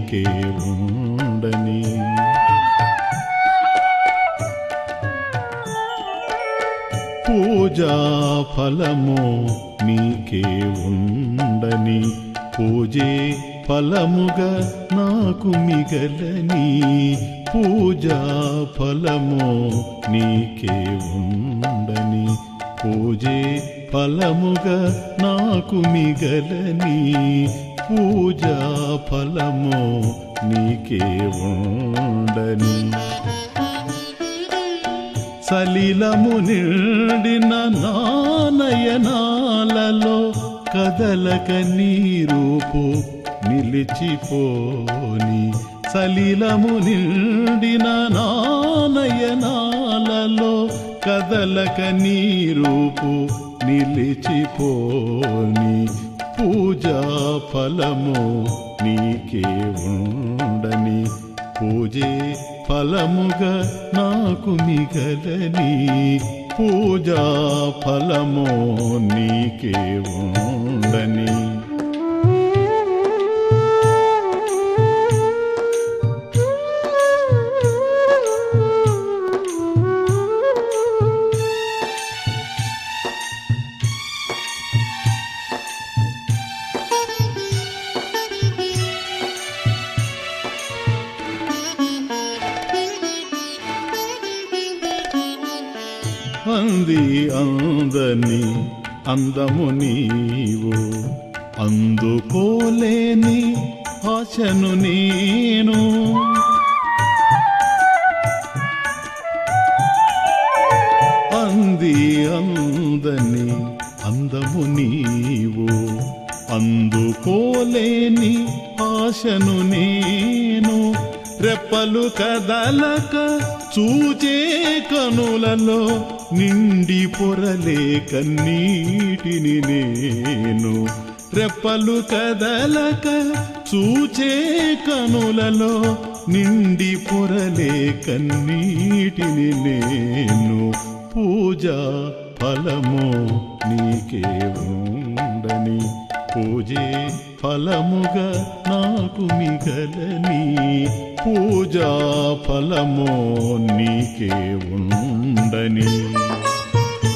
నీకే ఉండని. పూజా ఫలము నీకే ఉండని, పూజే ఫలముగా నాకు మిగలని. పూజా ఫలము నీకే ఉండని, పూజే ఫలముగా నాకు మిగలని. పూజా ఫలము నీకే ఉండని. సలిలము నిండిన నానయనాలలో కదలక నీ రూపు నిలిచిపోని. సలిలము నిండిన నానయనాలలో కదలక నీ రూపు నిలిచిపోని. పూజా ఫలము నీకే ఉండని, పూజే ఫలముగా నాకు మిగలని. పూజా ఫలము నీకే ఉండని. అంది అందని అందము నీవు, అందుకోలేని ఆశను నేను. అంది అందని అందము నీవు, అందుకోలేని ఆశను నేను. రెప్పలు కదలక చూచే కనులలో నిండి పొరలే కన్నీటిని నేను. రెప్పలు కదలక చూచే కనులలో నిండి పొరలే కన్నీటిని నేను. పూజా ఫలము నీకే ఉండని, పూజే ఫలముగా నాకు మిగలని. పూజా ఫలము నీకే ఉండని.